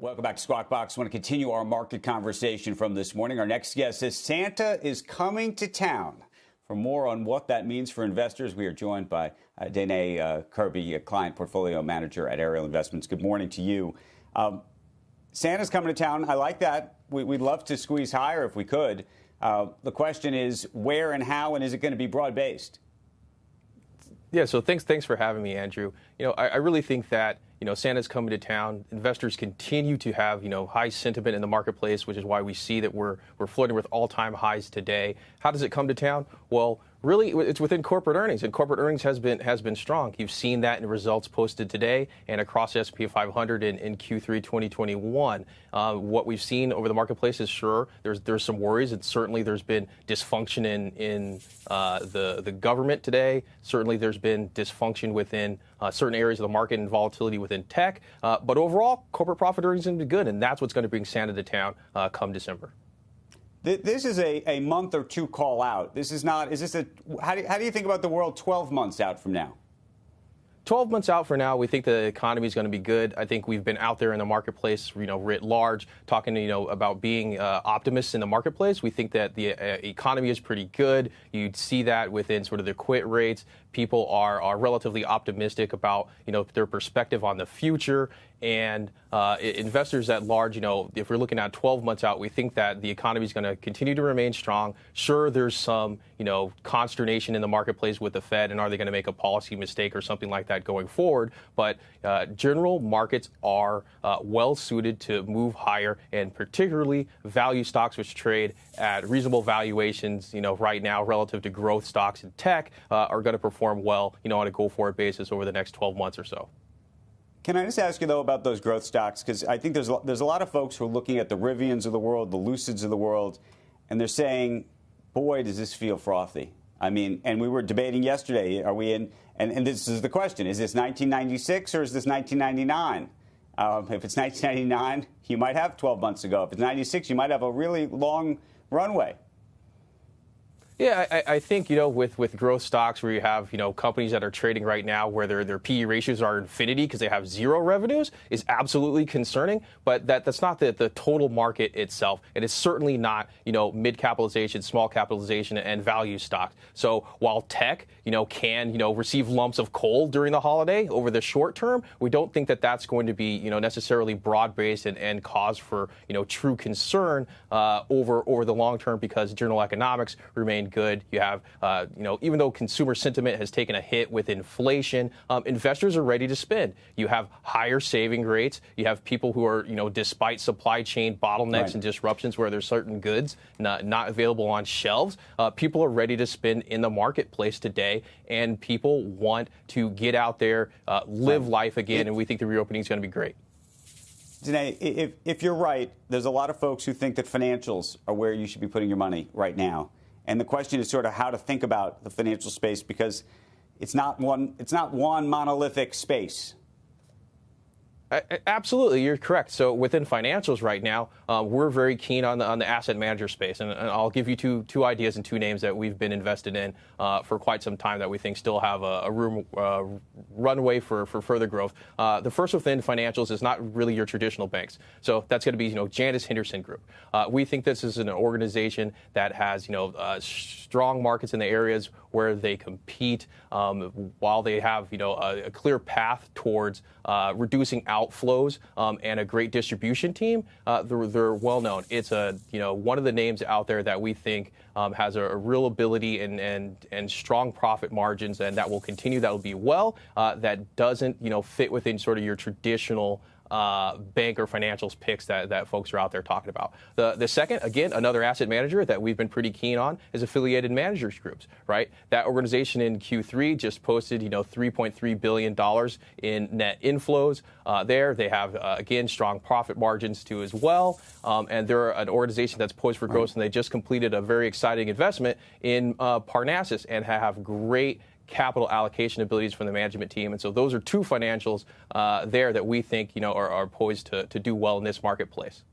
Welcome back to Squawk Box. I want to continue our market conversation from this morning. Our next guest says Santa is coming to town. For more on what that means for investors, we are joined by Danae Kirby, a client portfolio manager at Ariel Investments. Good morning to you. Santa's coming to town. I like that. We'd love to squeeze higher if we could. The question is where and how, and is it going to be broad-based? Yeah, so thanks for having me, Andrew. I really think that Santa's coming to town. Investors continue to have high sentiment in the marketplace, which is why we see that we're flirting with all-time highs today. How does it come to town? Well, really, it's within corporate earnings, and corporate earnings has been strong. You've seen that in results posted today and across the S&P 500 in Q3 2021. What we've seen over the marketplace is there's some worries, and certainly there's been dysfunction in the government today. Certainly there's been dysfunction within certain areas of the market and volatility within tech. But overall, corporate profit earnings are going to be good, and that's what's going to bring Santa to town come December. This is a month or two call out. This is not. Is this a? How do you think about the world 12 months out from now? 12 months out for now, we think the economy is going to be good. I think we've been out there in the marketplace, writ large, talking, about being optimists in the marketplace. We think that the economy is pretty good. You'd see that within sort of the quit rates. People are relatively optimistic about, their perspective on the future. And investors at large, if we're looking at 12 months out, we think that the economy is going to continue to remain strong. Sure, there's some, consternation in the marketplace with the Fed, and are they going to make a policy mistake or something like that going forward? But general markets are well suited to move higher, and particularly value stocks, which trade at reasonable valuations, right now relative to growth stocks and tech, are going to perform well, on a go-forward basis over the next 12 months or so. Can I just ask you, though, about those growth stocks? Because I think there's a lot of folks who are looking at the Rivians of the world, the Lucids of the world, and they're saying, boy, does this feel frothy. I mean, and we were debating yesterday, are we in, and this is the question, is this 1996 or is this 1999? If it's 1999, you might have 12 months ago. If it's 96, you might have a really long runway. Yeah, I think, with growth stocks where you have, companies that are trading right now where their PE ratios are infinity because they have zero revenues is absolutely concerning. But that's not the total market itself. And it's certainly not, mid capitalization, small capitalization and value stocks. So while tech, can, receive lumps of coal during the holiday over the short term, we don't think that that's going to be, necessarily broad based and cause for, true concern over the long term, because general economics remain good. You have, even though consumer sentiment has taken a hit with inflation, investors are ready to spend. You have higher saving rates. You have people who are, despite supply chain bottlenecks and disruptions where there's certain goods not available on shelves, people are ready to spend in the marketplace today, and people want to get out there, live life again, and we think the reopening is going to be great. Danae, if you're right, there's a lot of folks who think that financials are where you should be putting your money right now. And the question is sort of how to think about the financial space, because it's not one monolithic space. Absolutely, you're correct. So within financials right now, we're very keen on the asset manager space, and I'll give you two ideas and two names that we've been invested in for quite some time that we think still have a runway for further growth. The first within financials is not really your traditional banks, so that's going to be Janus Henderson Group. We think this is an organization that has strong markets in the areas where they compete, while they have a clear path towards reducing outflows and a great distribution team. They're well known. It's one of the names out there that we think has a real ability and strong profit margins, and that will continue. That will be that doesn't fit within sort of your traditional bank or financials picks that folks are out there talking about. The second, again, another asset manager that we've been pretty keen on is Affiliated Managers Groups, right? That organization in Q3 just posted, $3.3 billion in net inflows there. They have, again, strong profit margins too as well. And they're an organization that's poised for growth, and they just completed a very exciting investment in Parnassus and have great capital allocation abilities from the management team. And so those are two financials there that we think, are poised to do well in this marketplace.